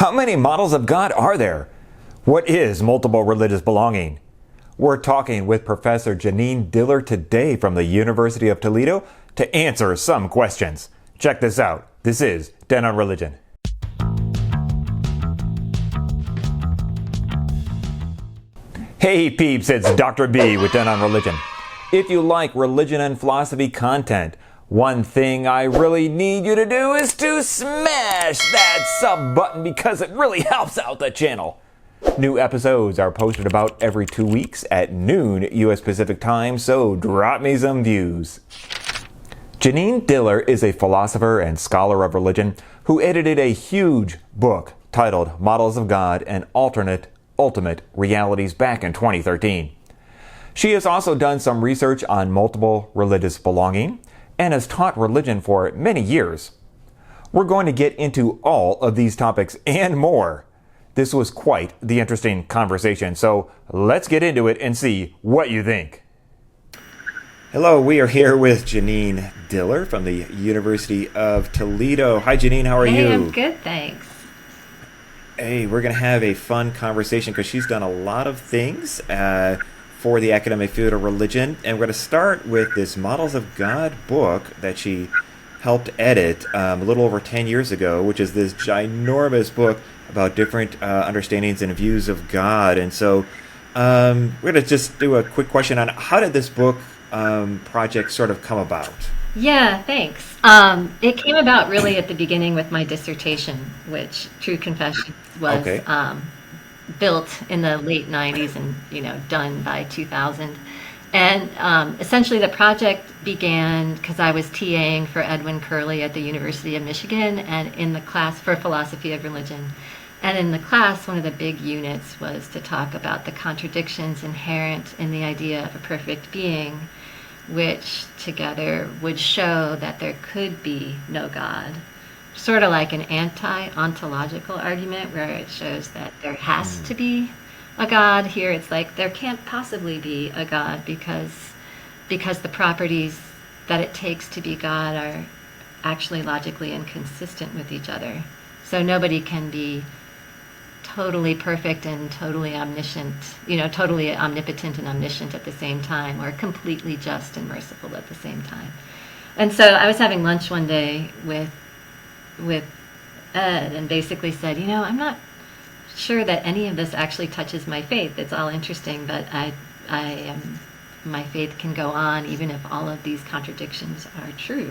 How many models of God are there? What is multiple religious belonging? We're talking with Professor Jeanine Diller today from the University of Toledo to answer some questions. Check this out. This is TenOnReligion. Hey peeps, it's Dr. B with TenOnReligion. If you like religion and philosophy content, one thing I really need you to do is to smash that sub button because it really helps out the channel. New episodes are posted about every 2 weeks at noon U.S. Pacific time, so drop me some views. Jeanine Diller is a philosopher and scholar of religion who edited a huge book titled Models of God and Ultimate Realities back in 2013. She has also done some research on multiple religious belonging and has taught religion for many years. We're going to get into all of these topics and more. This was quite the interesting conversation, so let's get into it and see what you think. Hello, we are here with Jeanine Diller from the University of Toledo. Hi Jeanine, how are you? Hey, I'm good, thanks. Hey, we're going to have a fun conversation because she's done a lot of things for the academic field of religion. And we're going to start with this Models of God book that she helped edit a little over 10 years ago, which is this ginormous book about different understandings and views of God. And so we're going to just do a quick question on how did this book project sort of come about? Yeah, thanks. It came about really at the beginning with my dissertation, which True Confessions was built in the late 90s and done by 2000. And essentially the project began because I was TAing for Edwin Curley at the University of Michigan and in the class for philosophy of religion. And in the class, one of the big units was to talk about the contradictions inherent in the idea of a perfect being, which together would show that there could be no God. Sort of like an anti-ontological argument where it shows that there has to be a God. Here it's like there can't possibly be a God because the properties that it takes to be God are actually logically inconsistent with each other. So nobody can be totally perfect and totally omniscient, totally omnipotent and omniscient at the same time, or completely just and merciful at the same time. And so I was having lunch one day with Ed and basically said, I'm not sure that any of this actually touches my faith. It's all interesting, but my faith can go on even if all of these contradictions are true.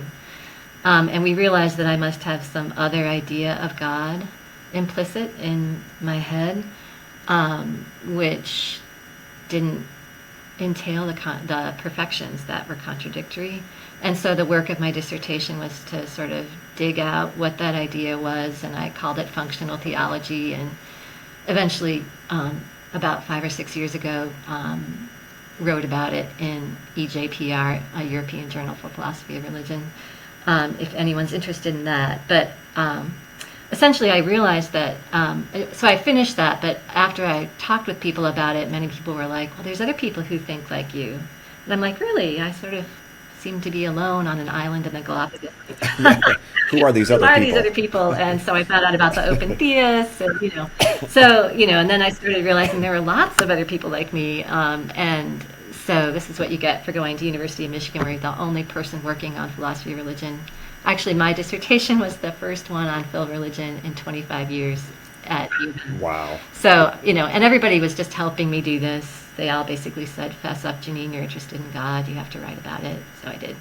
And we realized that I must have some other idea of God implicit in my head, which didn't entail the perfections that were contradictory. And so the work of my dissertation was to sort of dig out what that idea was, and I called it functional theology, and eventually, about 5 or 6 years ago, wrote about it in EJPR, a European Journal for Philosophy of Religion, if anyone's interested in that. But essentially, I realized that, so I finished that, but after I talked with people about it, many people were like, well, there's other people who think like you. And I'm like, really? I sort of seem to be alone on an island in the Galapagos. Who are these other people? Who are these other people? And so I found out about the open theists, and, and then I started realizing there were lots of other people like me, and so this is what you get for going to University of Michigan, where you're the only person working on philosophy of religion. Actually, my dissertation was the first one on phil religion in 25 years at UM. Wow. So, and everybody was just helping me do this. They all basically said, fess up, Jeanine, you're interested in God, you have to write about it. So I did.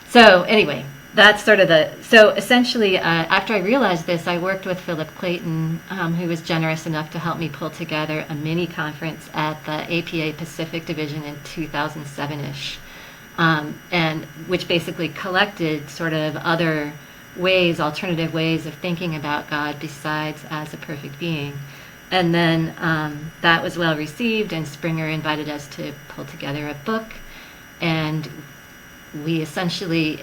So anyway, that's sort of so essentially, after I realized this, I worked with Philip Clayton, who was generous enough to help me pull together a mini conference at the APA Pacific Division in 2007-ish. And which basically collected sort of other ways, alternative ways of thinking about God besides as a perfect being. And then that was well received, and Springer invited us to pull together a book. And we essentially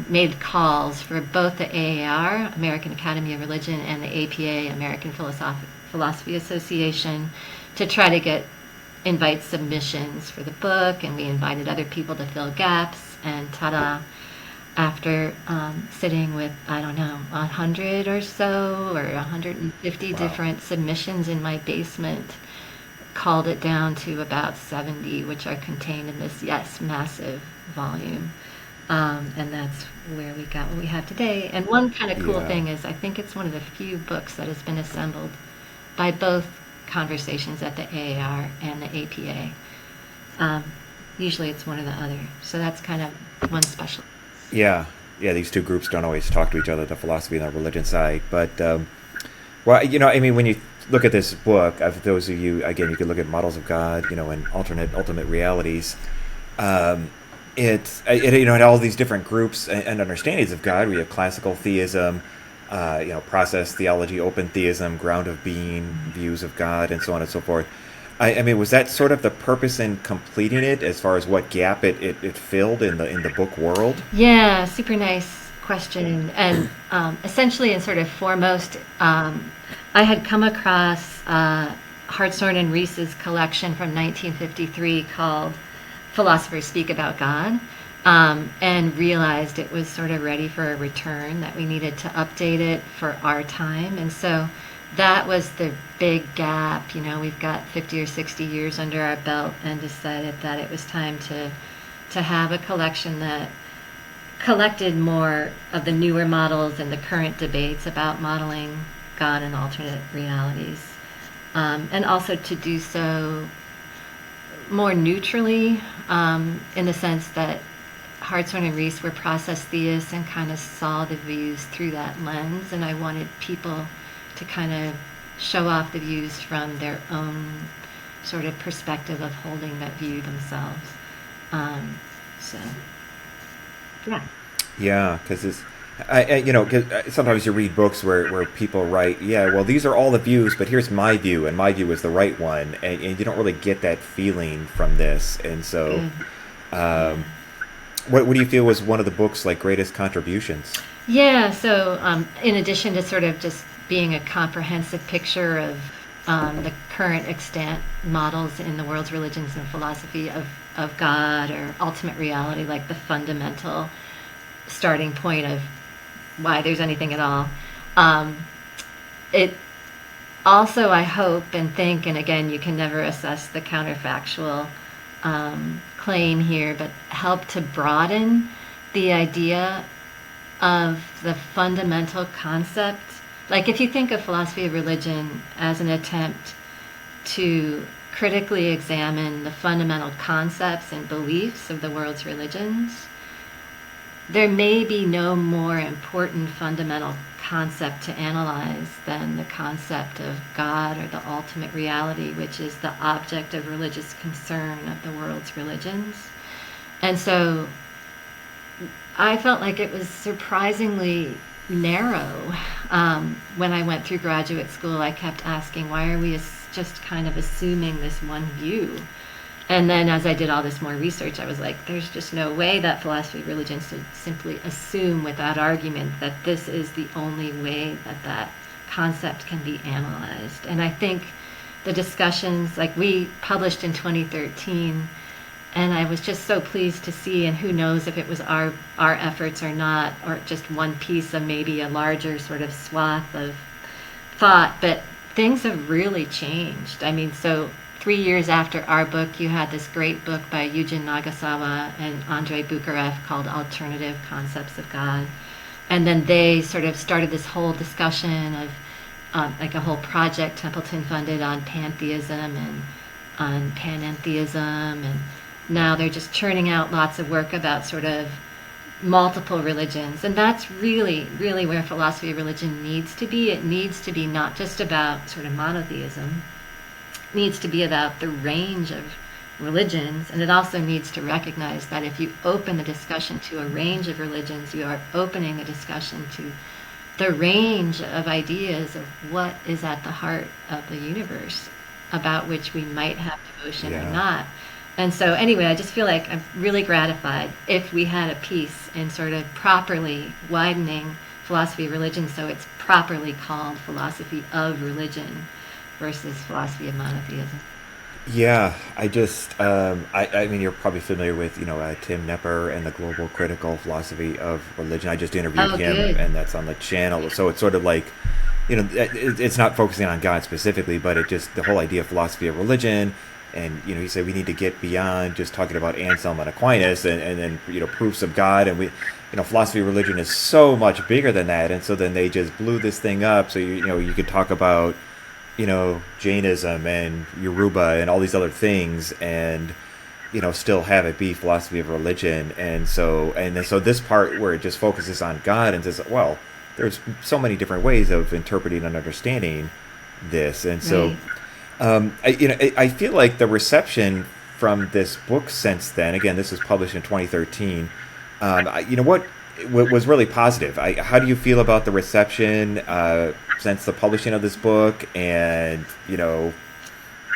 made calls for both the AAR, American Academy of Religion, and the APA, American Philosophy Association, to try to invite submissions for the book, and we invited other people to fill gaps, and ta-da. after sitting with, I don't know, 100 or so, or 150 Wow. different submissions in my basement, called it down to about 70, which are contained in this, yes, massive volume. And that's where we got what we have today. And one kind of cool Yeah. thing is I think it's one of the few books that has been assembled by both conversations at the AAR and the APA. Usually it's one or the other. So that's kind of one special. Yeah. Yeah. These two groups don't always talk to each other, the philosophy and the religion side. But, well, I mean, when you look at this book, of those of you, again, you could look at Models of God, and alternate ultimate realities. It had all these different groups and understandings of God. We have classical theism, process theology, open theism, ground of being, views of God, and so on and so forth. I mean, was that sort of the purpose in completing it, as far as what gap it filled in the book world? Yeah, super nice question. And essentially, and sort of foremost, I had come across Hartshorne and Reese's collection from 1953 called Philosophers Speak About God, and realized it was sort of ready for a return, that we needed to update it for our time. And so that was the big gap. We've got 50 or 60 years under our belt, and decided that it was time to have a collection that collected more of the newer models and the current debates about modeling God and alternate realities. And also to do so more neutrally, in the sense that Hartshorne and Reese were process theists and kind of saw the views through that lens, and I wanted people to kind of show off the views from their own sort of perspective of holding that view themselves. So, yeah. Yeah, because cause sometimes you read books where people write, yeah, well, these are all the views, but here's my view, and my view is the right one, and you don't really get that feeling from this. And so, what do you feel was one of the book's greatest contributions? Yeah, so in addition to sort of just being a comprehensive picture of the current extant models in the world's religions and philosophy of God or ultimate reality, like the fundamental starting point of why there's anything at all. It also, I hope and think, and again, you can never assess the counterfactual claim here, but help to broaden the idea of the fundamental concept. Like, if you think of philosophy of religion as an attempt to critically examine the fundamental concepts and beliefs of the world's religions, there may be no more important fundamental concept to analyze than the concept of God or the ultimate reality, which is the object of religious concern of the world's religions. And so I felt like it was surprisingly narrow. When I went through graduate school, I kept asking, why are we just kind of assuming this one view? And then as I did all this more research, I was like, there's just no way that philosophy of religion should simply assume without argument that this is the only way that that concept can be analyzed. And I think the discussions, like we published in 2013, and I was just so pleased to see, and who knows if it was our efforts or not, or just one piece of maybe a larger sort of swath of thought, but things have really changed. I mean, so 3 years after our book, you had this great book by Eugen Nagasawa and Andrei Bukharev called Alternative Concepts of God. And then they sort of started this whole discussion of like a whole project Templeton funded on pantheism and on panentheism. And now they're just churning out lots of work about sort of multiple religions. And that's really, really where philosophy of religion needs to be. It needs to be not just about sort of monotheism. Needs to be about the range of religions, and it also needs to recognize that if you open the discussion to a range of religions, you are opening the discussion to the range of ideas of what is at the heart of the universe, about which we might have devotion or not. And so anyway, I just feel like I'm really gratified if we had a piece in sort of properly widening philosophy of religion so it's properly called philosophy of religion versus philosophy of monotheism. Yeah, I mean, you're probably familiar with, Tim Nepper and the Global Critical Philosophy of Religion. I just interviewed Oh, him, good. and that's on the channel. So it's sort of like, it's not focusing on God specifically, but it just, the whole idea of philosophy of religion. And, he said we need to get beyond just talking about Anselm and Aquinas and then, proofs of God. And philosophy of religion is so much bigger than that. And so then they just blew this thing up. So, you could talk about, Jainism and Yoruba and all these other things, and still have it be philosophy of religion. And so this part where it just focuses on God and says, well, there's so many different ways of interpreting and understanding this. And so, Right. I feel like the reception from this book since then, again, this was published in 2013. What was really positive. How do you feel about the reception since the publishing of this book? And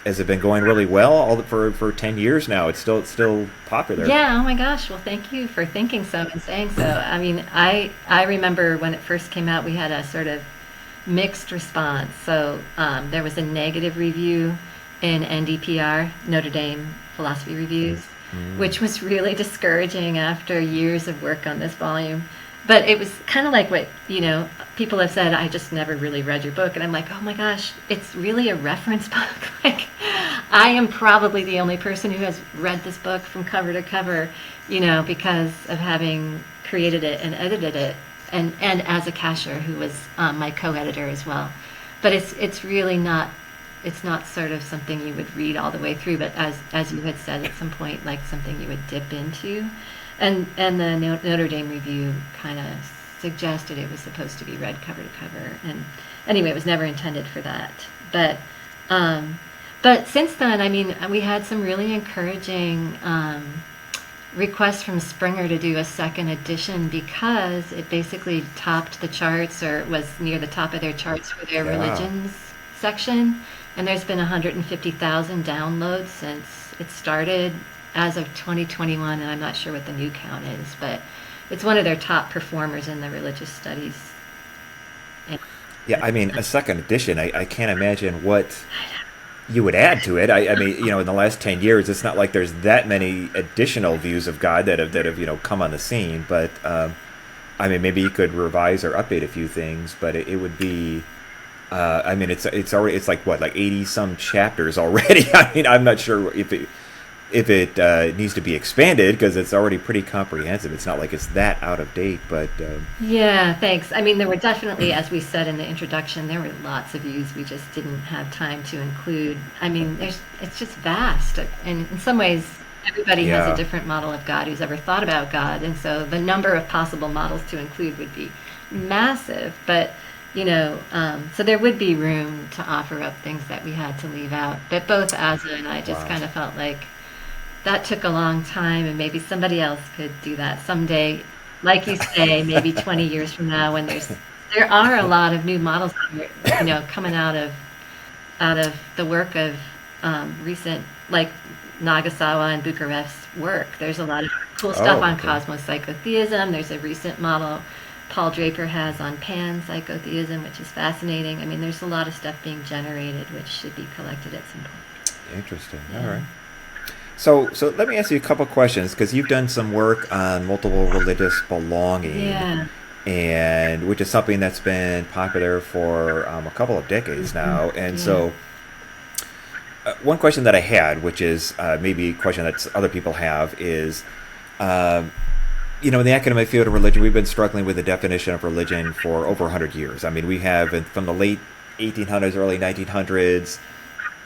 has it been going really well for 10 years now? It's still popular. Yeah, oh my gosh. Well, thank you for thinking so and saying so. I mean, I remember when it first came out, we had a sort of mixed response. So there was a negative review in NDPR, Notre Dame Philosophy Reviews, which was really discouraging after years of work on this volume. But it was kind of like what, people have said, I just never really read your book. And I'm like, oh my gosh, it's really a reference book. Like, I am probably the only person who has read this book from cover to cover, because of having created it and edited it. And as a Kasher, who was my co-editor as well. But it's really not, it's not sort of something you would read all the way through, but as you had said at some point, like something you would dip into. And the Notre Dame review kind of suggested it was supposed to be read cover to cover. And anyway, it was never intended for that. But since then, I mean, we had some really encouraging requests from Springer to do a second edition because it basically topped the charts, or was near the top of their charts for their Yeah. religions section. And there's been 150,000 downloads since it started as of 2021, and I'm not sure what the new count is, but it's one of their top performers in the religious studies. And Yeah, I mean, a second edition, I can't imagine what you would add to it. I mean, in the last 10 years, it's not like there's that many additional views of God that have come on the scene. But I mean, maybe you could revise or update a few things, but it would be. I mean, it's like what, like 80 some chapters already. I mean, I'm not sure if it needs to be expanded because it's already pretty comprehensive. It's not like it's that out of date, but yeah, thanks. I mean, there were definitely, as we said in the introduction, there were lots of views we just didn't have time to include. I mean, it's just vast, and in some ways, everybody has yeah, a different model of God who's ever thought about God, and so the number of possible models to include would be massive. But so there would be room to offer up things that we had to leave out. But both Asa and I just wow, kind of felt like that took a long time, and maybe somebody else could do that someday. Like you say, maybe 20 years from now, when there are a lot of new models, coming out of the work of recent, like Nagasawa and Bucharest's work. There's a lot of cool stuff oh, on okay, cosmopsychotheism. There's a recent model Paul Draper has on panpsychotheism, which is fascinating. I mean, there's a lot of stuff being generated, which should be collected at some point. interesting. All Yeah. right. So let me ask you a couple questions because you've done some work on multiple religious belonging, Yeah. and which is something that's been popular for a couple of decades Hmm. now. And Yeah. so, one question that I had, which is maybe a question that other people have, is, um, in the academic field of religion, we've been struggling with the definition of religion for over 100 years. I mean, we have from the late 1800s, early 1900s,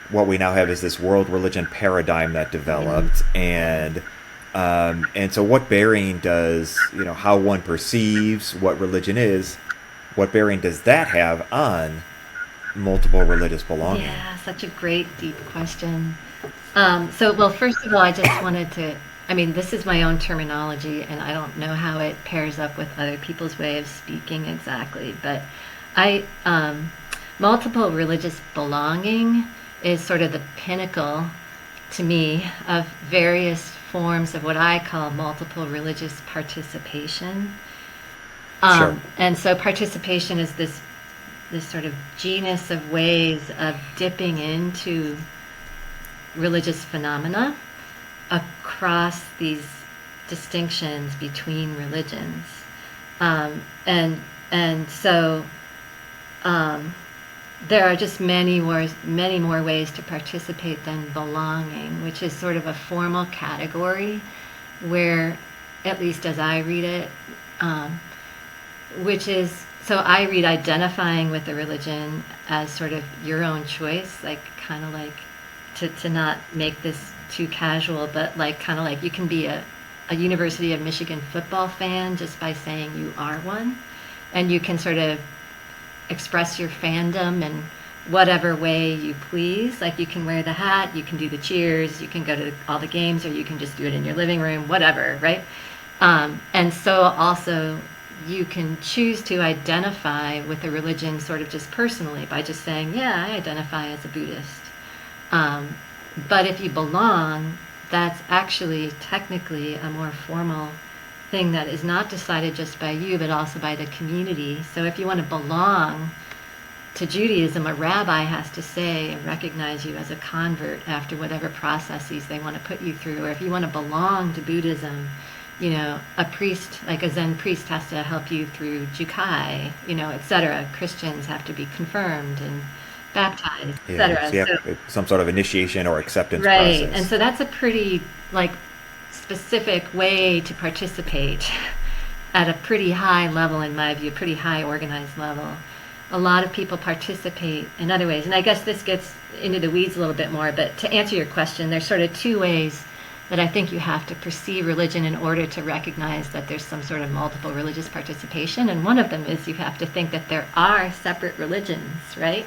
what we now have is this world religion paradigm that Yeah. developed, and so what bearing does how one perceives what religion is, what bearing does that have on multiple religious belonging? Yeah, such a great, deep question. Well, first of all, I just wanted to, I mean, this is my own terminology, and I don't know how it pairs up with other people's way of speaking exactly, but I, multiple religious belonging is sort of the pinnacle to me of various forms of what I call multiple religious participation. Sure. And so participation is this sort of genus of ways of dipping into religious phenomena across these distinctions between religions. And so there are just many more ways to participate than belonging, which is sort of a formal category where, at least as I read it, which is, so I read identifying with a religion as sort of your own choice, like kind of like to not make this too casual, but like kind of like you can be a University of Michigan football fan just by saying you are one, and you can sort of express your fandom in whatever way you please. Like you can wear the hat, you can do the cheers, you can go to all the games, or you can just do it in your living room, whatever, right? And so also you can choose to identify with a religion sort of just personally by just saying, yeah, I identify as a Buddhist. But if you belong, that's actually technically a more formal thing that is not decided just by you, but also by the community. So if you want to belong to Judaism, a rabbi has to say and recognize you as a convert after whatever processes they want to put you through. Or if you want to belong to Buddhism, a priest, like a Zen priest, has to help you through Jukai, etc. Christians have to be confirmed and baptized, etc. So some sort of initiation or acceptance right. process. And so that's a pretty specific way to participate at a pretty high level, in my view, a pretty high organized level. A lot of people participate in other ways. And I guess this gets into the weeds a little bit more, but to answer your question, there's sort of two ways that I think you have to perceive religion in order to recognize that there's some sort of multiple religious participation. And one of them is you have to think that there are separate religions, right?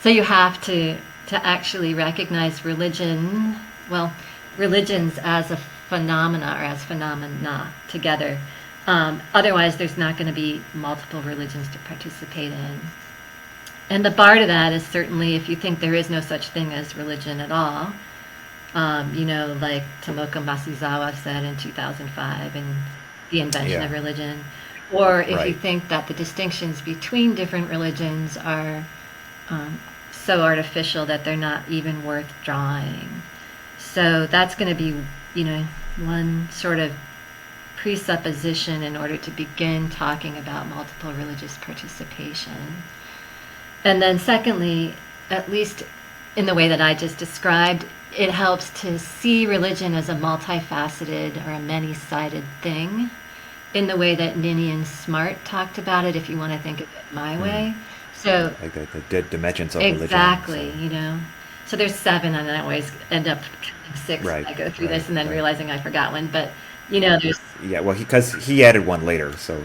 So you have to actually recognize religions as a phenomena or as phenomena together. Otherwise, there's not going to be multiple religions to participate in. And the bar to that is certainly if you think there is no such thing as religion at all, like Tomoko Masuzawa said in 2005 in The Invention of Religion, or if you think that the distinctions between different religions are so artificial that they're not even worth drawing. So that's going to be, one sort of presupposition in order to begin talking about multiple religious participation. And then secondly, at least in the way that I just described, it helps to see religion as a multifaceted or a many-sided thing in the way that Ninian Smart talked about it, if you want to think of it my way. So like the dimensions of religion. Exactly, So there's 7, and I always end up counting 6 when I go through this and then realizing I forgot one. But, there's... Yeah, well, because he added one later, so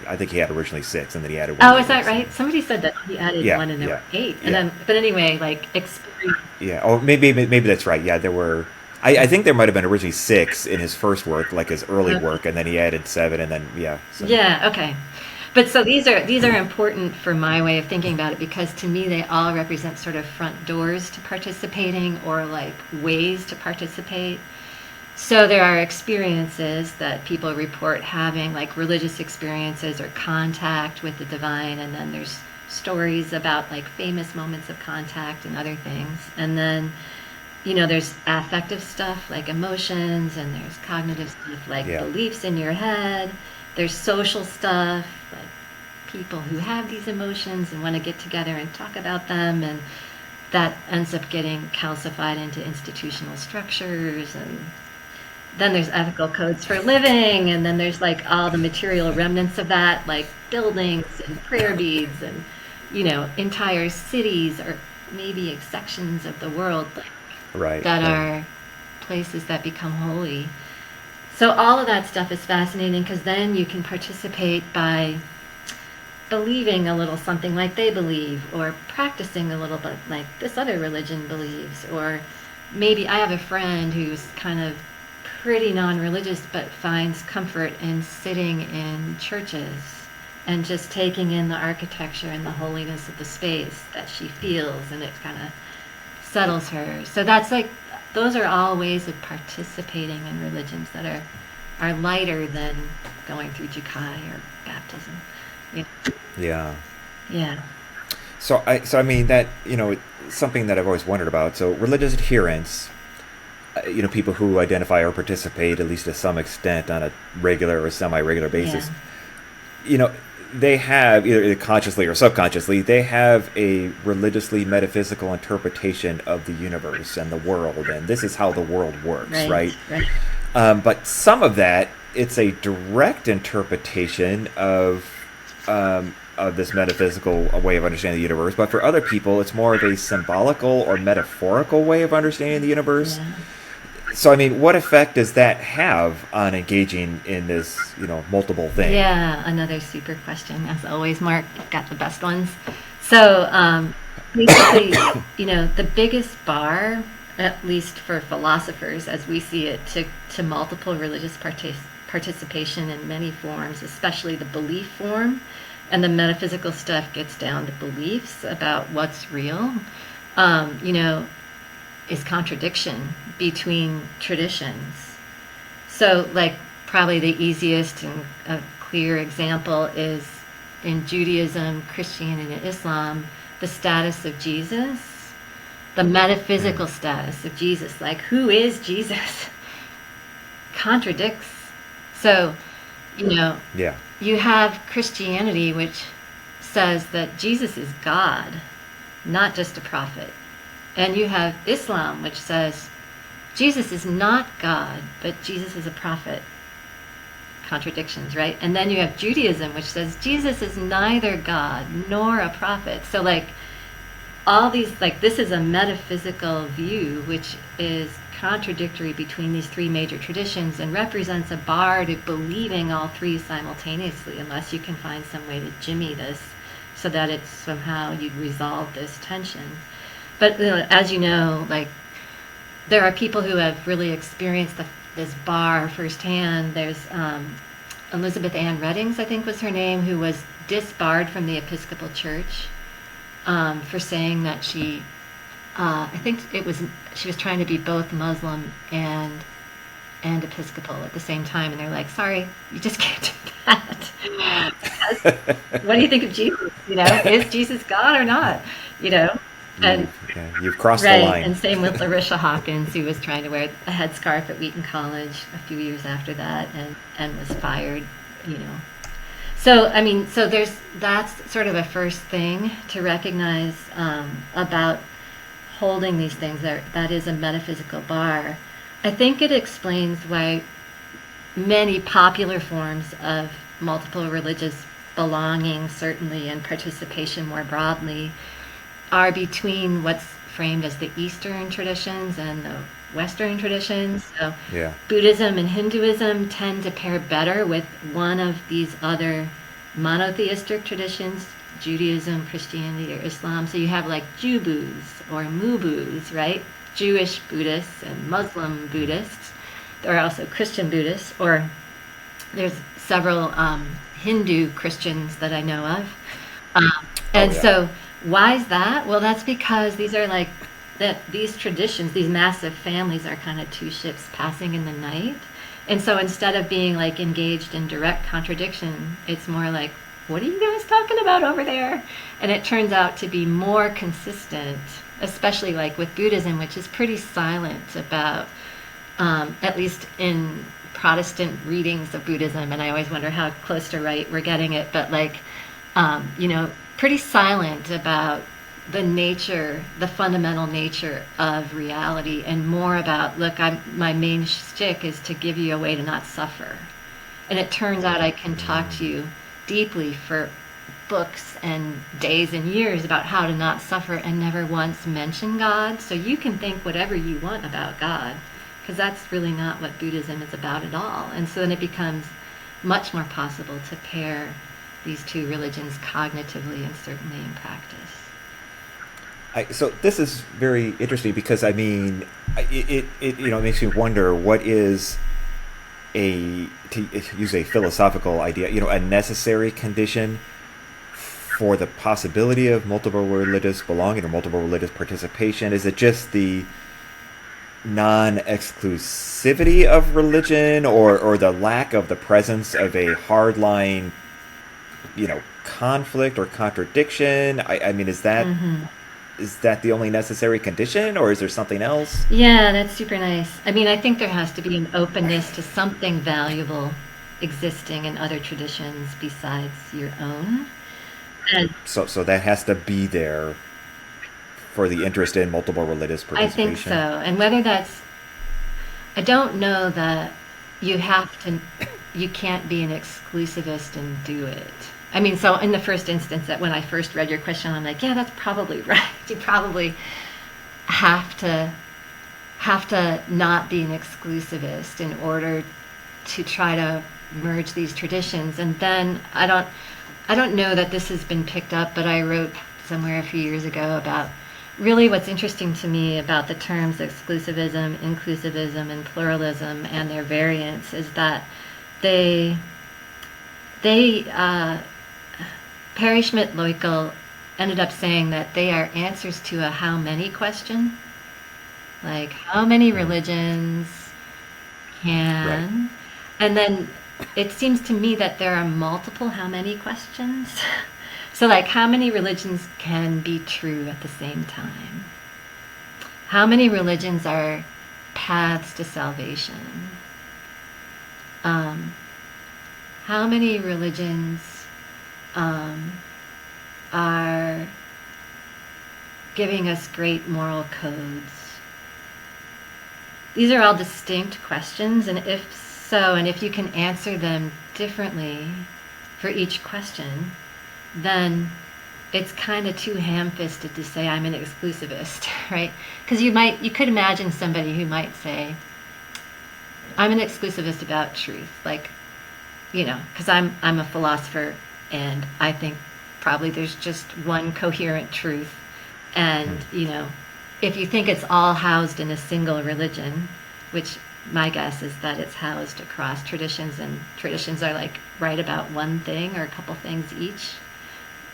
I think he had originally 6, and then he added one. Oh, later, is that right? Somebody said that he added one and there were 8. And then, but anyway, experience. Yeah, oh, maybe that's right. Yeah, there were... I think there might have been originally 6 in his first work, like his early work, and then he added 7, and then, So. Yeah, okay. But so these are important for my way of thinking about it, because to me they all represent sort of front doors to participating, or like ways to participate. So there are experiences that people report having, like religious experiences or contact with the divine, and then there's stories about like famous moments of contact and other things. And then, there's affective stuff like emotions, and there's cognitive stuff like beliefs in your head. There's social stuff, like people who have these emotions and want to get together and talk about them, and that ends up getting calcified into institutional structures. And then there's ethical codes for living, and then there's like all the material remnants of that, like buildings and prayer beads and, entire cities or maybe sections of the world that are places that become holy. So all of that stuff is fascinating, because then you can participate by believing a little something like they believe, or practicing a little bit like this other religion believes. Or maybe I have a friend who's kind of pretty non-religious but finds comfort in sitting in churches and just taking in the architecture and the holiness of the space that she feels, and it kind of settles her. So that's those are all ways of participating in religions that are lighter than going through Jukai or baptism. Yeah. Yeah. So I mean that, something that I've always wondered about. So religious adherence, people who identify or participate, at least to some extent, on a regular or semi-regular basis, Yeah. They have, either consciously or subconsciously, they have a religiously metaphysical interpretation of the universe and the world, and this is how the world works, right? Right. But some of that, it's a direct interpretation of this metaphysical way of understanding the universe. But for other people, it's more of a symbolical or metaphorical way of understanding the universe. Yeah. So, what effect does that have on engaging in this, multiple thing? Yeah, another super question. As always, Mark, you've got the best ones. So basically, the biggest bar, at least for philosophers as we see it, to multiple religious participation in many forms, especially the belief form, and the metaphysical stuff gets down to beliefs about what's real, is contradiction between traditions. So, like, probably the easiest and a clear example is in Judaism, Christianity, and Islam, the status of Jesus, the metaphysical status of Jesus, like, who is Jesus, contradicts. So, Yeah. you have Christianity, which says that Jesus is God, not just a prophet. And you have Islam, which says Jesus is not God, but Jesus is a prophet. Contradictions, right? And then you have Judaism, which says Jesus is neither God nor a prophet. So, like, all these, like, this is a metaphysical view, which is contradictory between these three major traditions and represents a bar to believing all three simultaneously, unless you can find some way to jimmy this so that it's somehow you'd resolve this tension. But as you know, like, there are people who have really experienced this bar firsthand. There's Elizabeth Ann Reddings, I think was her name, who was disbarred from the Episcopal Church for saying that she was trying to be both Muslim and Episcopal at the same time, and they're like, sorry, you just can't do that. What do you think of Jesus? Is Jesus God or not? And You've crossed right, the line. and same with Larissa Hawkins, who was trying to wear a headscarf at Wheaton College a few years after that, and was fired. So that's sort of a first thing to recognize about holding these things. That is a metaphysical bar. I think it explains why many popular forms of multiple religious belonging, certainly, and participation more broadly, are between what's framed as the Eastern traditions and the Western traditions. So Yeah. Buddhism and Hinduism tend to pair better with one of these other monotheistic traditions, Judaism, Christianity, or Islam. So you have like Jubus or Mubus, right? Jewish Buddhists and Muslim Buddhists. There are also Christian Buddhists, or there's several Hindu Christians that I know of. So why is that? Well, that's because these traditions, these massive families, are kind of two ships passing in the night. And so instead of being like engaged in direct contradiction, it's more like, what are you guys talking about over there? And it turns out to be more consistent, especially like with Buddhism, which is pretty silent about, at least in Protestant readings of Buddhism, and I always wonder how close to right we're getting it, but pretty silent about the fundamental nature of reality, and more about, look, my main shtick is to give you a way to not suffer. And it turns out I can talk to you deeply for books and days and years about how to not suffer and never once mention God. So you can think whatever you want about God, because that's really not what Buddhism is about at all. And so then it becomes much more possible to pair these two religions cognitively and certainly in practice. So this is very interesting because it makes me wonder what is to use a philosophical idea, a necessary condition for the possibility of multiple religious belonging or multiple religious participation. Is it just the non-exclusivity of religion, or the lack of the presence of a hardline, conflict or contradiction? Is that? Mm-hmm. is that the only necessary condition, or is there something else? Yeah, that's super nice. I mean, I think there has to be an openness to something valuable existing in other traditions besides your own. And So that has to be there for the interest in multiple religious I think so. participation. And whether that's, I don't know that you have to, you can't be an exclusivist and do it. I mean, so in the first instance, that when I first read your question, I'm like, yeah, that's probably right. You probably have to not be an exclusivist in order to try to merge these traditions. And then I don't know that this has been picked up, but I wrote somewhere a few years ago about really what's interesting to me about the terms exclusivism, inclusivism, and pluralism and their variants is that they Perry Schmidt-Leukel ended up saying that they are answers to a how many question. Like, how many religions Right. can? And then it seems to me that there are multiple how many questions. So, like, how many religions can be true at the same time? How many religions are paths to salvation? How many religions are giving us great moral codes? These are all distinct questions, and if so, and if you can answer them differently for each question, then it's kind of too ham-fisted to say I'm an exclusivist, right? Because you could imagine somebody who might say, I'm an exclusivist about truth, like, because I'm a philosopher, and I think probably there's just one coherent truth, and if you think it's all housed in a single religion, which my guess is that it's housed across traditions, and traditions are like right about one thing or a couple things each,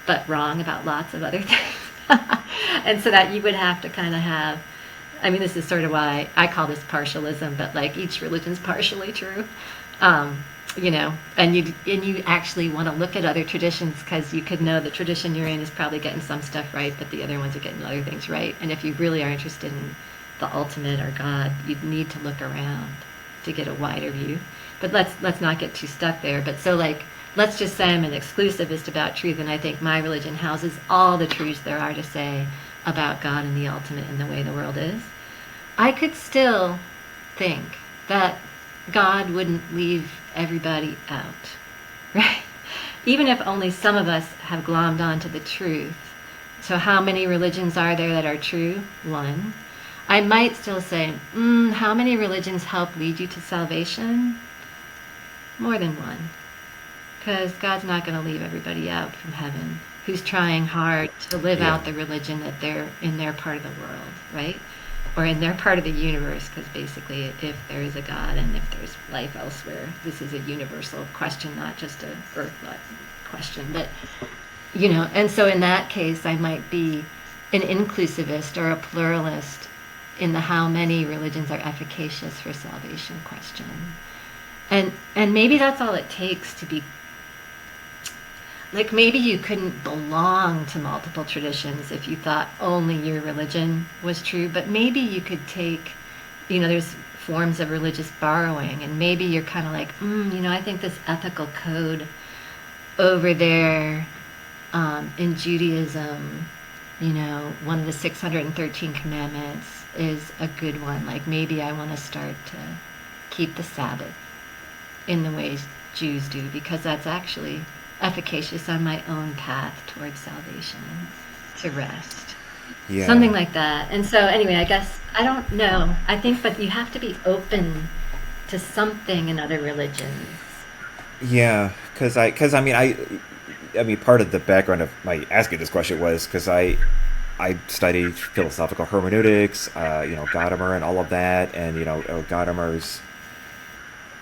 but wrong about lots of other things. And so that you would have to kind of have, I mean, this is sort of why I call this partialism, but like each religion's partially true. And you actually want to look at other traditions because you could know the tradition you're in is probably getting some stuff right, but the other ones are getting other things right. And if you really are interested in the ultimate or God, you'd need to look around to get a wider view. But let's not get too stuck there. But so like, let's just say I'm an exclusivist about truth, and I think my religion houses all the truths there are to say about God and the ultimate and the way the world is. I could still think that God wouldn't leave everybody out, right? Even if only some of us have glommed onto the truth. So how many religions are there that are true? One. I might still say, how many religions help lead you to salvation? More than one. Because God's not going to leave everybody out from heaven who's trying hard to live Yeah. out the religion that they're in their part of the world, right? Or in their part of the universe, because basically if there is a God and if there's life elsewhere, this is a universal question, not just a earth question. But, and so in that case, I might be an inclusivist or a pluralist in the how many religions are efficacious for salvation question. And maybe that's all it takes to be, like maybe you couldn't belong to multiple traditions if you thought only your religion was true, but maybe you could take, there's forms of religious borrowing, and maybe you're kind of like, I think this ethical code over there in Judaism, one of the 613 commandments is a good one. Like maybe I want to start to keep the Sabbath in the ways Jews do, because that's actually efficacious on my own path towards salvation, to rest. Yeah. Something like that. And so anyway, I guess, I don't know. I think, but you have to be open to something in other religions. Yeah, because I mean, part of the background of my asking this question was because I studied philosophical hermeneutics, Gadamer and all of that, and Gadamer's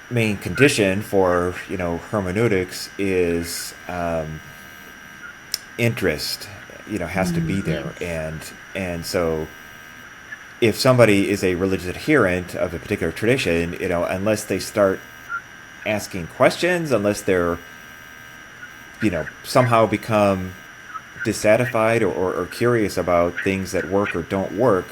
main condition for hermeneutics is interest. Has to be there, Yes. and so if somebody is a religious adherent of a particular tradition, unless they start asking questions, unless they're somehow become dissatisfied or curious about things that work or don't work,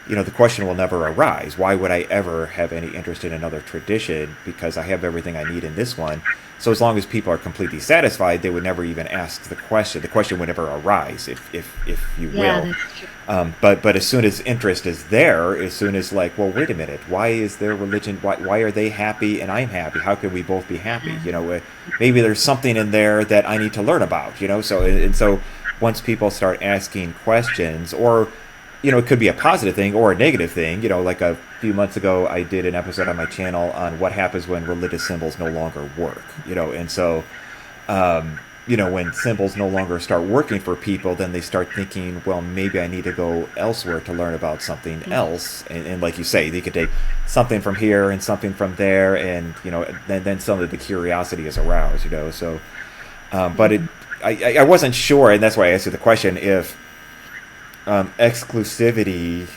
the question will never arise. Why would I ever have any interest in another tradition? Because I have everything I need in this one. So as long as people are completely satisfied, they would never even ask the question. The question would never arise, if you Yeah, will. that's true. But as soon as interest is there, as soon as like, well, wait a minute, why is their religion? Why are they happy and I'm happy? How can we both be happy? Maybe there's something in there that I need to learn about. So once people start asking questions, or it could be a positive thing or a negative thing. Like a few months ago, I did an episode on my channel on what happens when religious symbols no longer work. And so, when symbols no longer start working for people, then they start thinking, well, maybe I need to go elsewhere to learn about something else. And like you say, they could take something from here and something from there, and then some of the curiosity is aroused. So, but I wasn't sure, and that's why I asked you the question if. Exclusivity,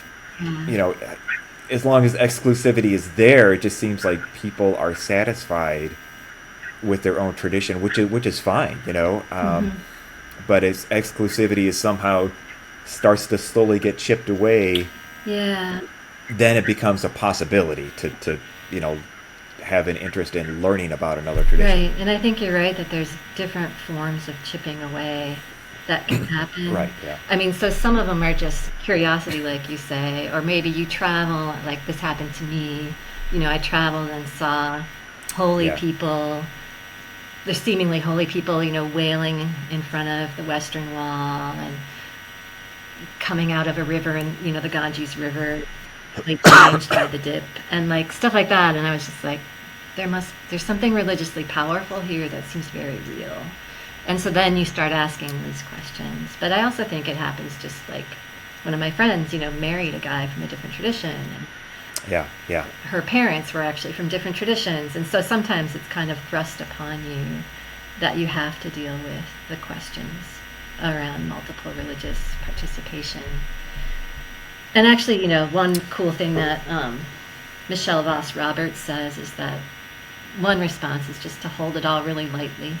as long as exclusivity is there, it just seems like people are satisfied with their own tradition, which is fine, But as exclusivity is somehow starts to slowly get chipped away, Yeah. then it becomes a possibility to have an interest in learning about another tradition. Right. And I think you're right that there's different forms of chipping away that can happen. Right. Yeah. I mean, so some of them are just curiosity, like you say, or maybe you travel, like this happened to me. I traveled and saw holy Yeah. people, the seemingly holy people, wailing in front of the Western Wall and coming out of a river, and the Ganges River, like changed by the dip, and like stuff like that. And I was just like, there's something religiously powerful here that seems very real. And so then you start asking these questions. But I also think it happens just like one of my friends, married a guy from a different tradition. And Yeah. her parents were actually from different traditions. And so sometimes it's kind of thrust upon you that you have to deal with the questions around multiple religious participation. And actually, one cool thing that Michelle Voss Roberts says is that one response is just to hold it all really lightly.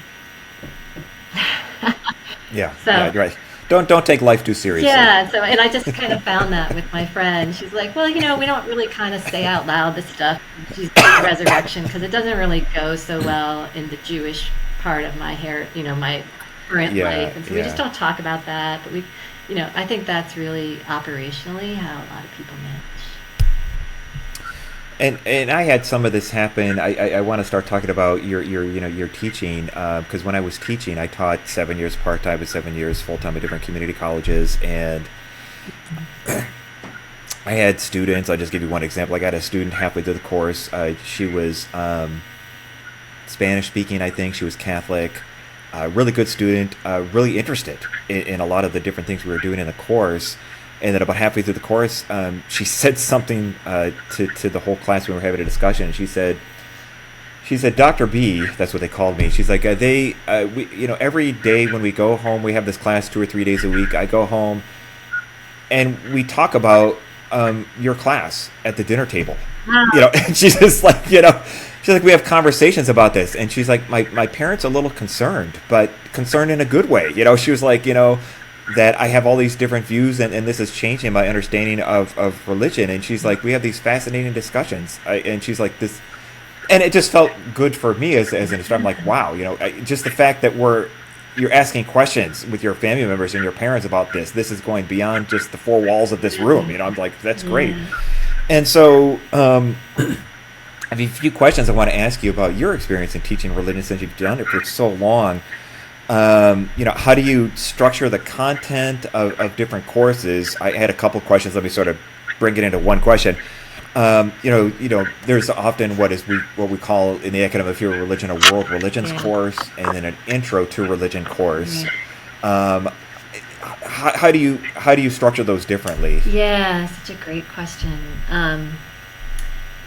Yeah. So- Yeah. Right. Don't take life too seriously. Yeah, and I just kind of found that with my friend. She's like, well, we don't really kind of say out loud this stuff, Jesus resurrection, because it doesn't really go so well in the Jewish part of my my current Yeah, life. And so we yeah. just don't talk about that. But I think that's really operationally how a lot of people manage. And I had some of this happen. I want to start talking about your teaching, because when I was teaching, I taught 7 years part-time and 7 years full-time at different community colleges, and I had students. I'll just give you one example. I got a student halfway through the course. She was Spanish speaking, I think. She was Catholic. Really good student. Really interested in a lot of the different things we were doing in the course. And then about halfway through the course, she said something to the whole class when we were having a discussion. And she said, Dr. B, that's what they called me. She's like, we every day when we go home, we have this class 2 or 3 days a week. I go home and we talk about your class at the dinner table. Wow. And she's just like, she's like, we have conversations about this. And she's like, my parents are a little concerned, but concerned in a good way. She was like, that I have all these different views, and this is changing my understanding of religion. And she's like, we have these fascinating discussions. And she's like, this, and it just felt good for me as an instructor. I'm like, wow, just the fact that you're asking questions with your family members and your parents about this is going beyond just the 4 walls of this room. I'm like, that's great. Yeah. And so, I have a few questions I want to ask you about your experience in teaching religion since you've done it for so long. How do you structure the content of different courses? I had a couple of questions. Let me sort of bring it into one question. There's often what we call in the academic field of religion a world religions course, and then an intro to religion course. Right. How do you structure those differently? Yeah, such a great question.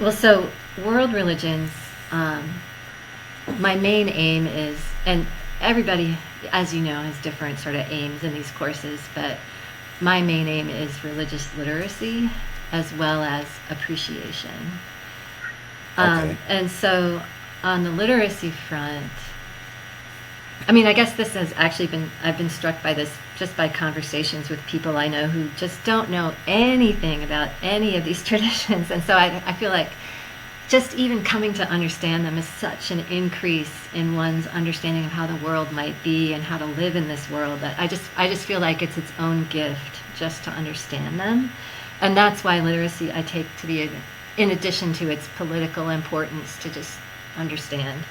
So world religions, my main aim is, and everybody, as you know, has different sort of aims in these courses, but my main aim is religious literacy as well as appreciation. Okay. And so on the literacy front, I mean, I guess this has actually I've been struck by this just by conversations with people I know who just don't know anything about any of these traditions. And so I feel like just even coming to understand them is such an increase in one's understanding of how the world might be and how to live in this world, that I just feel like it's its own gift just to understand them. And that's why literacy I take to be, in addition to its political importance, to just understand.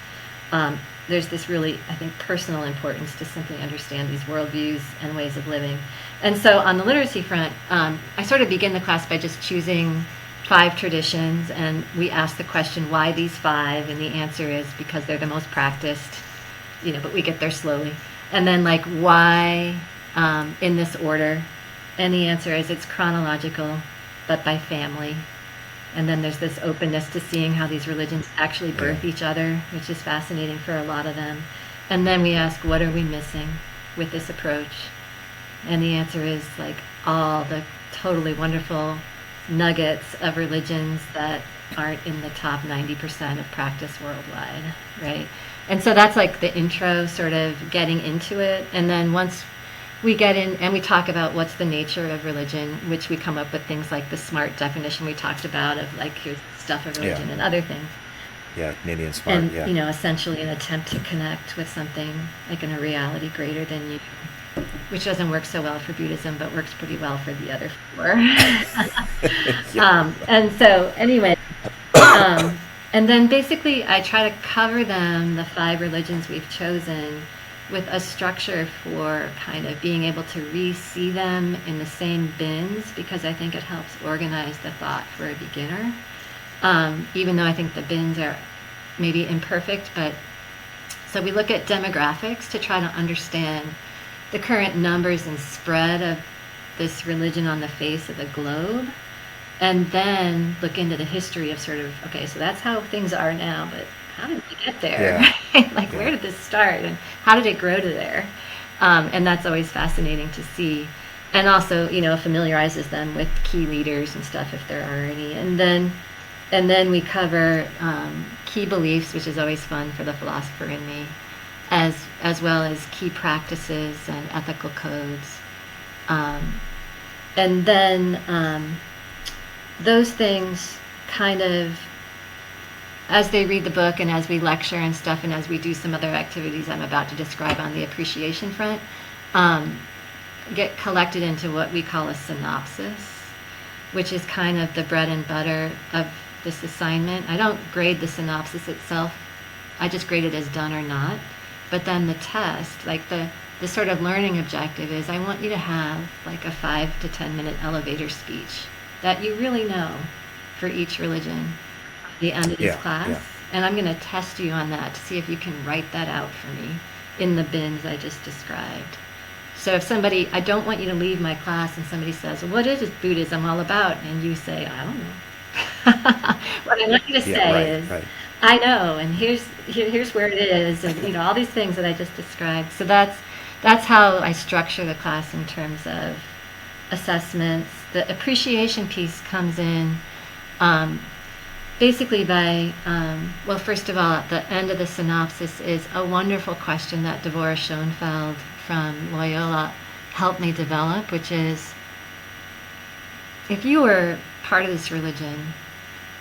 There's this really, I think, personal importance to simply understand these worldviews and ways of living. And so on the literacy front, I sort of begin the class by just choosing 5 traditions, and we ask the question, why these 5? And the answer is because they're the most practiced, but we get there slowly. And then like, why in this order? And the answer is it's chronological, but by family. And then there's this openness to seeing how these religions actually birth each other, which is fascinating for a lot of them. And then we ask, what are we missing with this approach? And the answer is like all the totally wonderful nuggets of religions that aren't in the top 90% of practice worldwide, right? And so that's like the intro, sort of getting into it. And then once we get in and we talk about what's the nature of religion, which we come up with things like the SMART definition we talked about of like, here's the stuff of religion and other things. Yeah, Canadian SMART, and, essentially an attempt to connect with something like in a reality greater than you, which doesn't work so well for Buddhism, but works pretty well for the other 4. And so anyway, and then basically I try to cover them, the 5 religions we've chosen, with a structure for kind of being able to re-see them in the same bins, because I think it helps organize the thought for a beginner. Even though I think the bins are maybe imperfect, but so we look at demographics to try to understand the current numbers and spread of this religion on the face of the globe, and then look into the history of sort of, okay, so that's how things are now, but how did we get there? Right? Where did this start, and how did it grow to there? And that's always fascinating to see, and also, familiarizes them with key leaders and stuff if there are any. And then we cover key beliefs, which is always fun for the philosopher in me, as well as key practices and ethical codes. And then those things kind of, as they read the book and as we lecture and stuff and as we do some other activities I'm about to describe on the appreciation front, get collected into what we call a synopsis, which is kind of the bread and butter of this assignment. I don't grade the synopsis itself. I just grade it as done or not. But then the test, like the sort of learning objective is, I want you to have like a 5 to 10 minute elevator speech that you really know for each religion at the end of this class. And I'm going to test you on that to see if you can write that out for me in the bins I just described. So if I don't want you to leave my class and somebody says, well, what is Buddhism all about? And you say, I don't know. What I want you to say is, I know, and here's where it is, and all these things that I just described. So that's how I structure the class in terms of assessments. The appreciation piece comes in basically by, well, first of all, at the end of the synopsis is a wonderful question that Devorah Schoenfeld from Loyola helped me develop, which is, if you were part of this religion,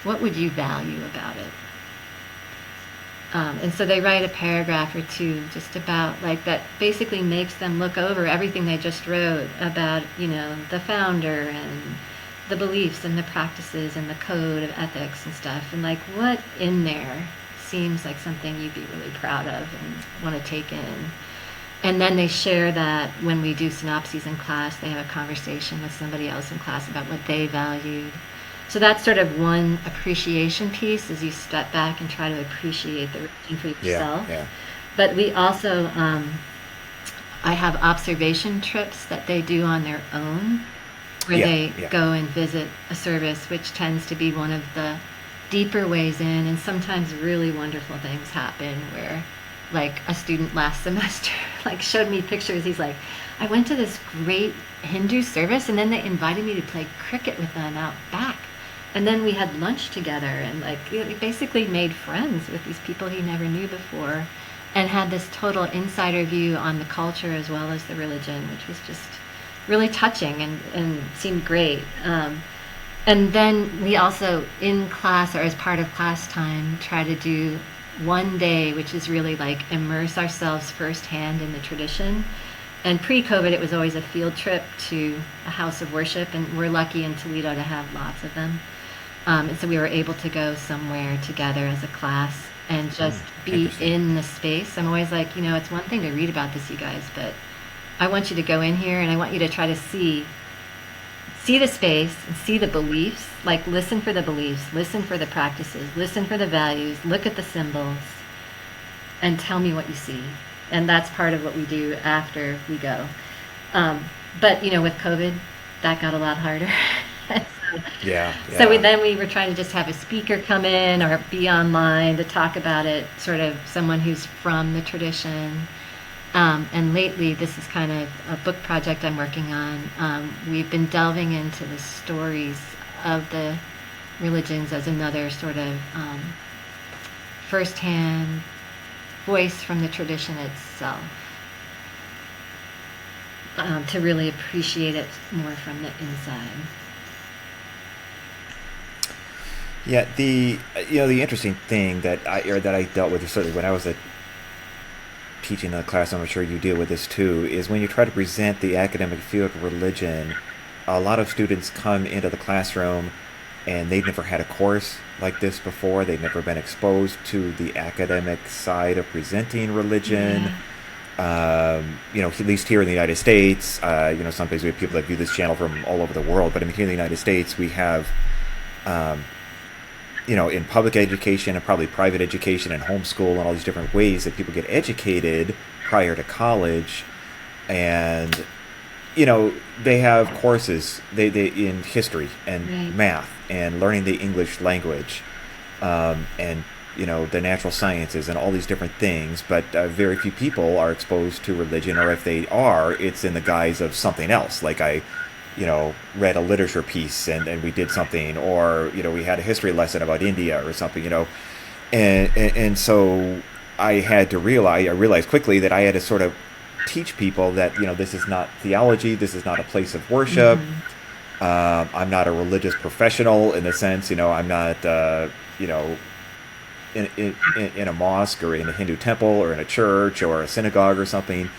what would you value about it? And so they write a paragraph or two just about like that basically makes them look over everything they just wrote about, the founder and the beliefs and the practices and the code of ethics and stuff. And like what in there seems like something you'd be really proud of and want to take in. And then they share that when we do synopses in class, they have a conversation with somebody else in class about what they valued. So that's sort of one appreciation piece, as you step back and try to appreciate the religion for yourself. But we also, I have observation trips that they do on their own, where they go and visit a service, which tends to be one of the deeper ways in, and sometimes really wonderful things happen where, like a student last semester, showed me pictures. He's like, I went to this great Hindu service, and then they invited me to play cricket with them out back. And then we had lunch together, and he basically made friends with these people he never knew before. and had this total insider view on the culture as well as the religion, which was just really touching and seemed great. And then we also, in class or as part of class time, try to do one day, which is really like immerse ourselves firsthand in the tradition. And pre-COVID, it was always a field trip to a house of worship, and we're lucky in Toledo to have lots of them. And so we were able to go somewhere together as a class and just be in the space. I'm always like, it's one thing to read about this, you guys, but I want you to go in here and I want you to try to see the space and see the beliefs, like listen for the beliefs, listen for the practices, listen for the values, look at the symbols, and tell me what you see. And that's part of what we do after we go. But, with COVID, that got a lot harder. Yeah. So we were trying to just have a speaker come in or be online to talk about it, sort of someone who's from the tradition. And lately, this is kind of a book project I'm working on. We've been delving into the stories of the religions as another sort of firsthand voice from the tradition itself, to really appreciate it more from the inside. Yeah, the interesting thing that I dealt with, certainly when I was teaching the class, I'm sure you deal with this too, is when you try to present the academic field of religion, a lot of students come into the classroom and they've never had a course like this before. They've never been exposed to the academic side of presenting religion. At least here in the United States, sometimes we have people that view this channel from all over the world, but I mean, here in the United States, we have, in public education and probably private education and homeschool and all these different ways that people get educated prior to college, and they have courses they in history and math and learning the English language, and the natural sciences and all these different things, but very few people are exposed to religion, or if they are, it's in the guise of something else, like I read a literature piece and we did something, or we had a history lesson about India or something, and so I realized quickly that I had to sort of teach people that this is not theology, this is not a place of worship. I'm not a religious professional in the sense, I'm not in a mosque or in a Hindu temple or in a church or a synagogue or something.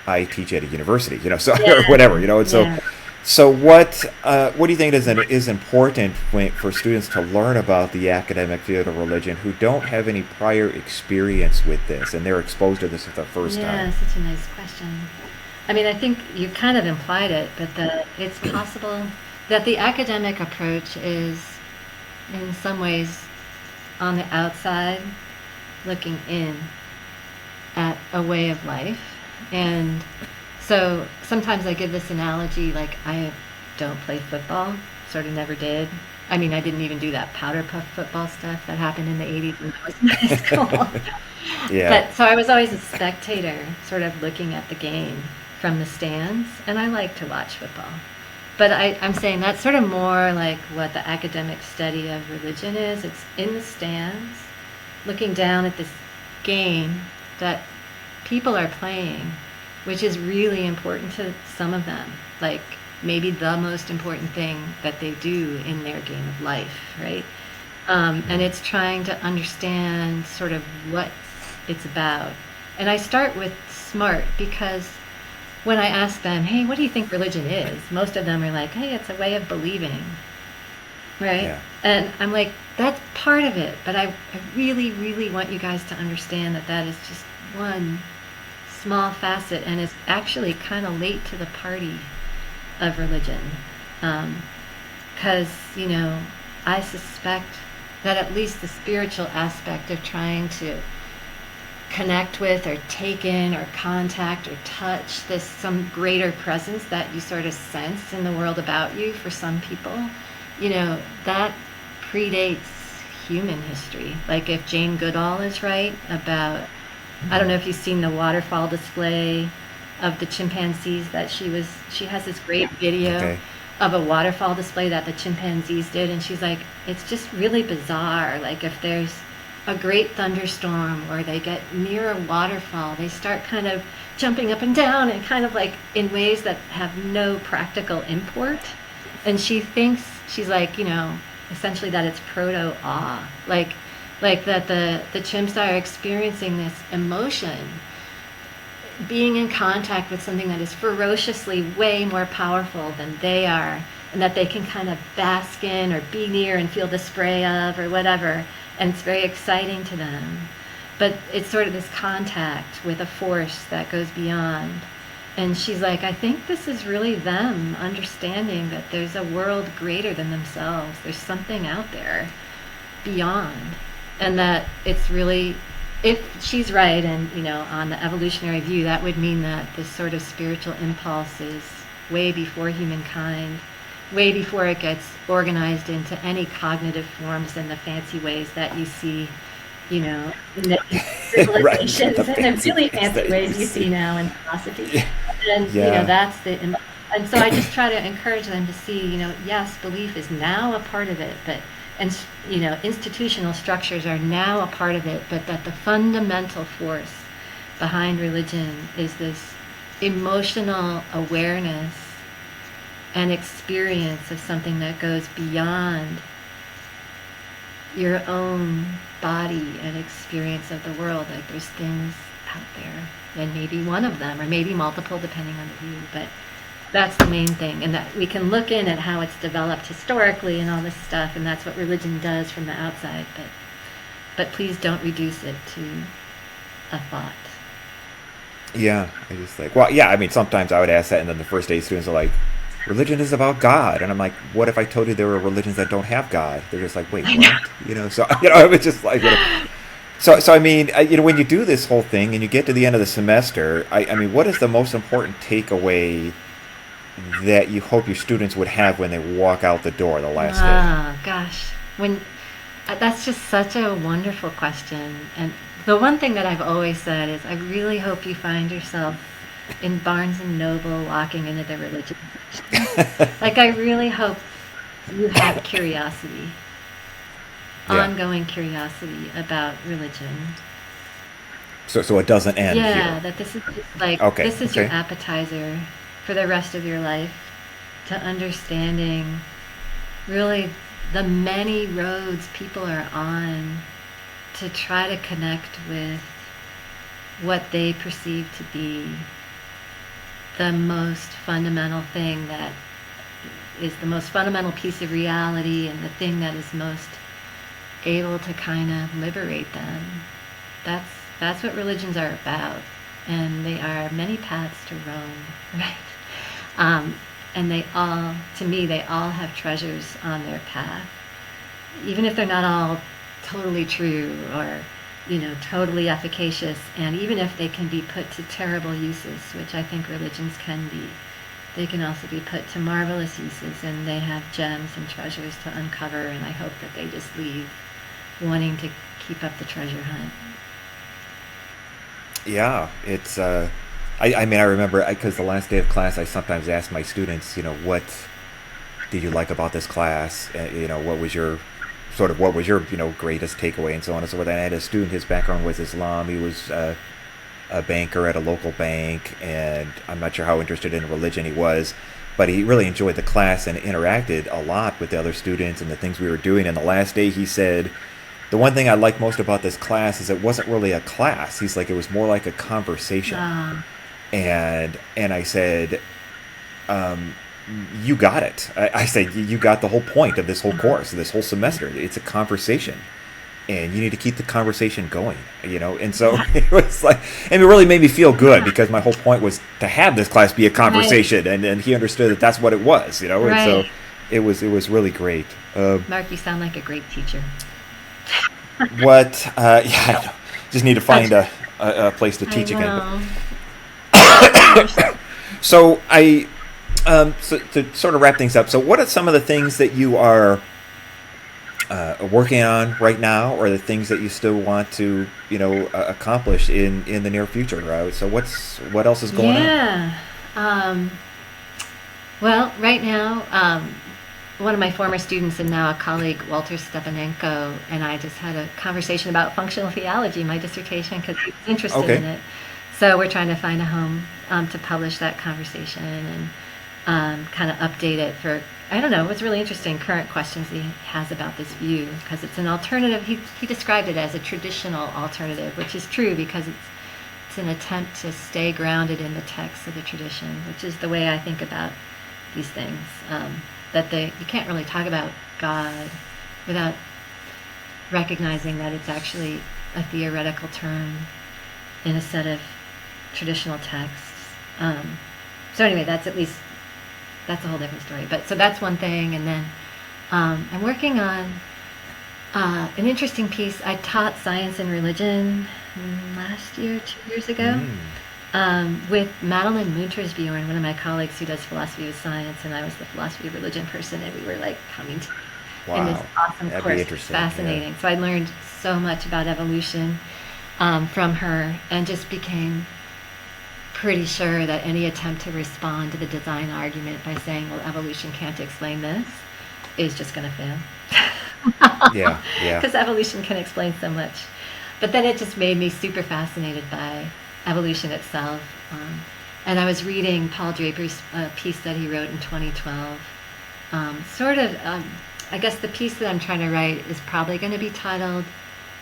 I teach at a university, so or whatever, and so what do you think is important for students to learn about the academic field of religion who don't have any prior experience with this and they're exposed to this for the first time? Yeah, such a nice question. I mean, I think you kind of implied it, but that it's possible that the academic approach is in some ways on the outside looking in at a way of life. And so sometimes I give this analogy, like I don't play football, sort of never did. I mean, I didn't even do that powder puff football stuff that happened in the 80s when I was in high school. But so I was always a spectator, sort of looking at the game from the stands, and I like to watch football. But I'm saying that's sort of more like what the academic study of religion is. It's in the stands, looking down at this game that people are playing, which is really important to some of them, like maybe the most important thing that they do in their game of life, right? And it's trying to understand sort of what it's about. And I start with SMART because when I ask them, hey, what do you think religion is? Most of them are like, hey, it's a way of believing, right? Yeah. And I'm like, that's part of it, but I really, really want you guys to understand that that is just one small facet, and it's actually kind of late to the party of religion. Because, I suspect that at least the spiritual aspect of trying to connect with or take in or contact or touch some greater presence that you sort of sense in the world about you for some people, that predates human history. Like if Jane Goodall is right about, I don't know if you've seen the waterfall display of the chimpanzees that she has this great video of a waterfall display that the chimpanzees did, and she's like, it's just really bizarre. Like if there's a great thunderstorm or they get near a waterfall, they start kind of jumping up and down and kind of like in ways that have no practical import. And she thinks, she's like, essentially that it's proto-awe. Like that the chimps are experiencing this emotion, being in contact with something that is ferociously way more powerful than they are, and that they can kind of bask in or be near and feel the spray of or whatever, and it's very exciting to them. But it's sort of this contact with a force that goes beyond. And she's like, I think this is really them understanding that there's a world greater than themselves. There's something out there beyond. And that it's really, if she's right, and on the evolutionary view, that would mean that this sort of spiritual impulse is way before humankind, way before it gets organized into any cognitive forms in the fancy ways that you see, in the civilizations, right, and the really fancy ways you see now in philosophy. And that's and so I just try to encourage them to see, yes, belief is now a part of it, and institutional structures are now a part of it, but that the fundamental force behind religion is this emotional awareness and experience of something that goes beyond your own body and experience of the world. Like there's things out there, and maybe one of them, or maybe multiple, depending on the view, but that's the main thing. And that we can look in at how it's developed historically and all this stuff, and that's what religion does from the outside, but please don't reduce it to a thought. Yeah, I just like, well, yeah, I mean, sometimes I would ask that, and then the first day students are like, religion is about God. And I'm like, what if I told you there were religions that don't have God? They're just like, wait, what? So, it was just like, So I mean, when you do this whole thing and you get to the end of the semester, I mean, what is the most important takeaway that you hope your students would have when they walk out the door the last day? Oh, gosh. That's just such a wonderful question. And the one thing that I've always said is I really hope you find yourself in Barnes and Noble walking into the religion section. Like, I really hope you have curiosity, ongoing curiosity about religion. So it doesn't end here. Yeah, that this is just like, this is your appetizer for the rest of your life to understanding really the many roads people are on to try to connect with what they perceive to be the most fundamental thing, that is the most fundamental piece of reality, and the thing that is most able to kind of liberate them. That's what religions are about, and they are many paths to Rome, right? And they all, to me, they all have treasures on their path, even if they're not all totally true or totally efficacious, and even if they can be put to terrible uses, which I think religions can be, they can also be put to marvelous uses, and they have gems and treasures to uncover, and I hope that they just leave wanting to keep up the treasure hunt. Yeah, it's, I mean, I remember, because the last day of class, I sometimes ask my students, what did you like about this class? What was your greatest takeaway, and so on and so forth. And I had a student, his background was Islam. He was a banker at a local bank, and I'm not sure how interested in religion he was, but he really enjoyed the class and interacted a lot with the other students and the things we were doing. And the last day he said, the one thing I like most about this class is it wasn't really a class. He's like, it was more like a conversation. And I said, you got it. I said, you got the whole point of this whole course, this whole semester. It's a conversation, and you need to keep the conversation going, And so it was like, and it really made me feel good, because my whole point was to have this class be a conversation, right. and he understood that that's what it was, Right. And so it was really great. Mark, you sound like a great teacher. What? Yeah, I know. Just need to find a place to teach again. So so to sort of wrap things up, so what are some of the things that you are working on right now, or the things that you still want to, accomplish in the near future? So what else is going on? Well, right now, one of my former students and now a colleague, Walter Stepanenko, and I just had a conversation about functional theology, my dissertation, because he was interested in it. So we're trying to find a home to publish that conversation and kind of update it for, I don't know, it was really interesting, current questions he has about this view, because it's an alternative. He described it as a traditional alternative, which is true because it's an attempt to stay grounded in the text of the tradition, which is the way I think about these things. You can't really talk about God without recognizing that it's actually a theoretical term in a set of traditional texts. So anyway, that's a whole different story. But so that's one thing, and then I'm working on an interesting piece. I taught science and religion last year, 2 years ago. With Madeline Muntersbjorn, one of my colleagues who does philosophy of science, and I was the philosophy of religion person, and we were like coming to in this awesome That'd course. be interesting. Fascinating. Yeah. So I learned so much about evolution from her, and just became pretty sure that any attempt to respond to the design argument by saying, well, evolution can't explain this, is just going to fail. Yeah. Because evolution can explain so much. But then it just made me super fascinated by evolution itself. And I was reading Paul Draper's piece that he wrote in 2012. I guess the piece that I'm trying to write is probably going to be titled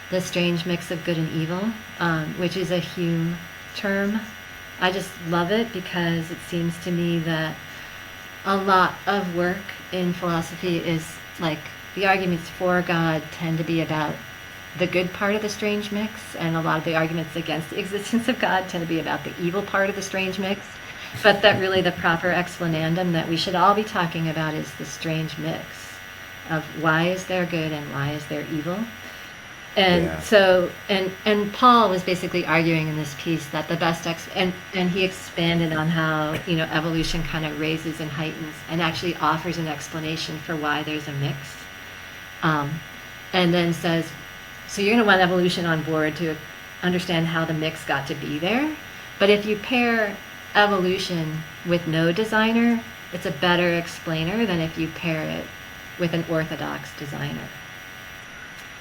The Strange Mix of Good and Evil, which is a Hume term. I just love it because it seems to me that a lot of work in philosophy is like the arguments for God tend to be about the good part of the strange mix, and a lot of the arguments against the existence of God tend to be about the evil part of the strange mix. But that really the proper explanandum that we should all be talking about is the strange mix of why is there good and why is there evil. And so, and Paul was basically arguing in this piece that the best and he expanded on how, evolution kind of raises and heightens and actually offers an explanation for why there's a mix. And then says, so you're going to want evolution on board to understand how the mix got to be there. But if you pair evolution with no designer, it's a better explainer than if you pair it with an orthodox designer.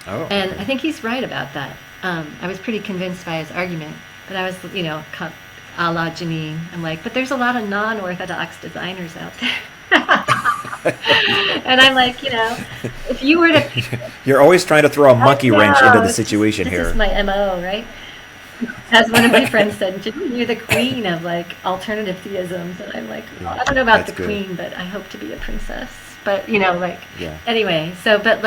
Oh, and I think he's right about that. I was pretty convinced by his argument, but I was, a la Jeanine. I'm like, but there's a lot of non-orthodox designers out there. And I'm like, if you were to... You're always trying to throw a monkey wrench into the situation here. This is my MO, right? As one of my friends said, Jeanine, you're the queen of, alternative theisms. And I'm like, well, I don't know about the queen, but I hope to be a princess. But, anyway, so, but,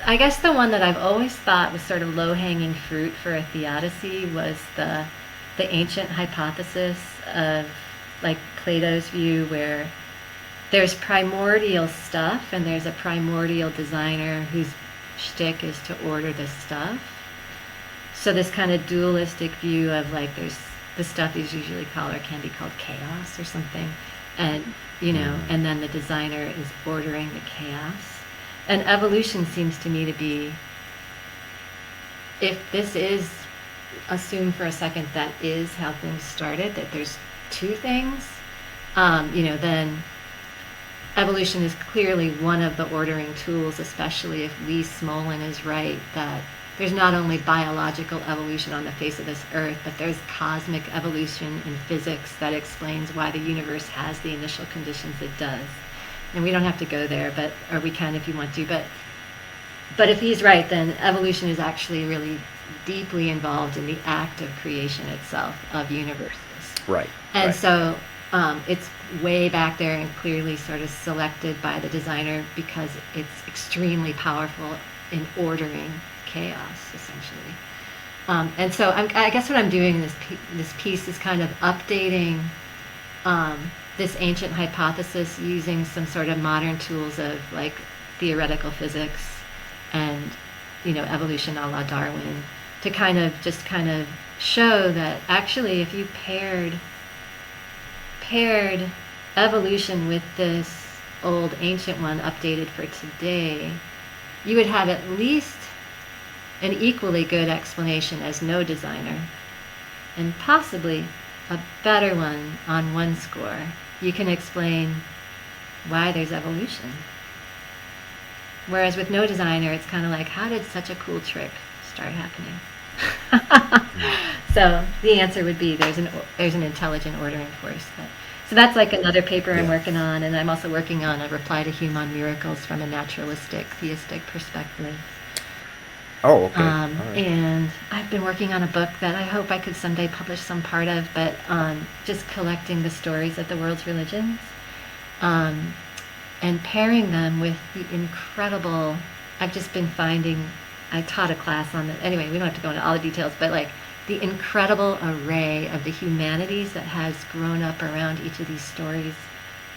I guess the one that I've always thought was sort of low-hanging fruit for a theodicy was the ancient hypothesis of Plato's view, where there's primordial stuff and there's a primordial designer whose shtick is to order the stuff. So this kind of dualistic view of there's the stuff is usually called or can be called chaos or something, and and then the designer is ordering the chaos. And evolution seems to me to be, if this is, assume for a second that is how things started, that there's two things, then evolution is clearly one of the ordering tools, especially if Lee Smolin is right, that there's not only biological evolution on the face of this earth, but there's cosmic evolution in physics that explains why the universe has the initial conditions it does. And we don't have to go there, or we can if you want to. But if he's right, then evolution is actually really deeply involved in the act of creation itself of universes. Right. And so it's way back there and clearly sort of selected by the designer because it's extremely powerful in ordering chaos, essentially. And so I guess what I'm doing in this piece is kind of updating this ancient hypothesis using some sort of modern tools of theoretical physics and evolution a la Darwin to kind of show that actually if you paired evolution with this old ancient one updated for today, you would have at least an equally good explanation as no designer, and possibly a better one on one score. You can explain why there's evolution. Whereas with no designer, it's kind of like, how did such a cool trick start happening? So the answer would be there's an intelligent ordering force. So that's like another paper I'm working on, and I'm also working on a reply to Hume on miracles from a naturalistic, theistic perspective. Oh, okay. All right. And I've been working on a book that I hope I could someday publish some part of, but just collecting the stories of the world's religions, and pairing them with the incredible, I've just been finding, I taught a class on it. Anyway, we don't have to go into all the details, but like the incredible array of the humanities that has grown up around each of these stories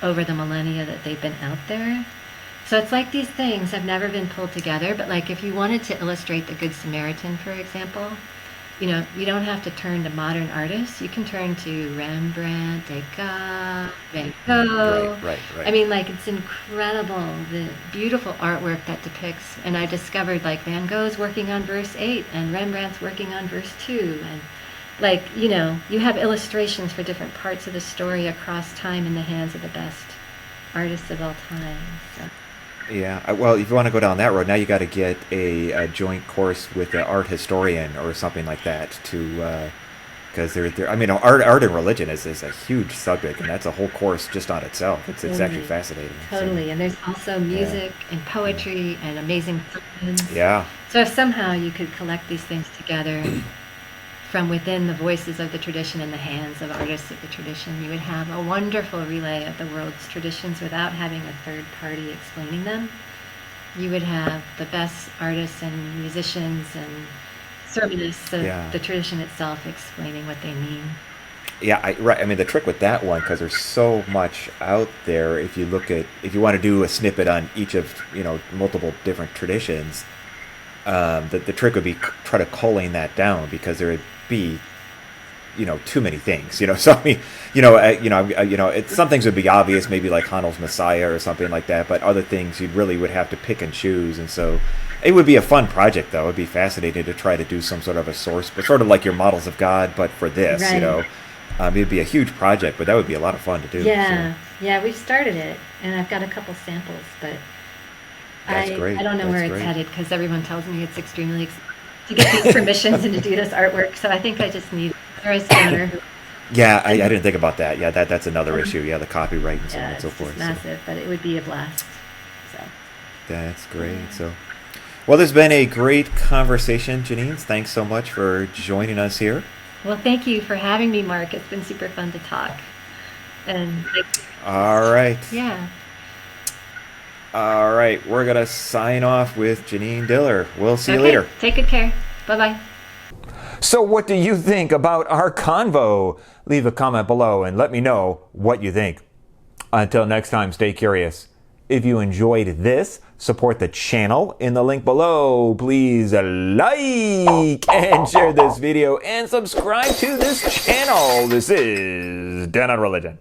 over the millennia that they've been out there. So it's like these things have never been pulled together, but like if you wanted to illustrate the Good Samaritan, for example, you know, you don't have to turn to modern artists. You can turn to Rembrandt, Degas, Van Gogh. Right. I mean, like, it's incredible, the beautiful artwork that depicts. And I discovered, like, Van Gogh's working on verse 8 and Rembrandt's working on verse 2. And, like, you know, you have illustrations for different parts of the story across time in the hands of the best artists of all time. So. Yeah, well, if you want to go down that road, now you got to get a joint course with an art historian or something like that to, because they're I mean, art and religion is a huge subject, and that's a whole course just on itself. It's actually fascinating. Totally, so, and there's also music and poetry and amazing films. Yeah. So if somehow you could collect these things together from within the voices of the tradition in the hands of artists of the tradition, you would have a wonderful relay of the world's traditions without having a third party explaining them. You would have the best artists and musicians and sermonists of the tradition itself explaining what they mean. Yeah, right. I mean, the trick with that one, because there's so much out there, if you want to do a snippet on each of, you know, multiple different traditions, the trick would be try to culling that down, because there would be, you know, too many things, you know. So I mean, some things would be obvious, maybe like Handel's Messiah or something like that, but other things you really would have to pick and choose. And so it would be a fun project, though. It would be fascinating to try to do some sort of a source, but sort of like your Models of God, but for this, right. You know, it'd be a huge project, but that would be a lot of fun to do. Yeah, we've started it, and I've got a couple samples, but That's great. I don't know where it's headed, because everyone tells me it's extremely expensive to get these permissions and to do this artwork. So I think I just need a scanner. Yeah, I didn't think about that. Yeah, that's another issue. Yeah, the copyright and so on and so forth. It's massive, but it would be a blast. So that's great. So, well, there's been a great conversation, Jeanine. Thanks so much for joining us here. Well, thank you for having me, Mark. It's been super fun to talk. And all right. Yeah. All right, we're going to sign off with Jeanine Diller. We'll see you later. Take good care. Bye-bye. So what do you think about our convo? Leave a comment below and let me know what you think. Until next time, stay curious. If you enjoyed this, support the channel in the link below. Please like and share this video and subscribe to this channel. This is TenOnReligion.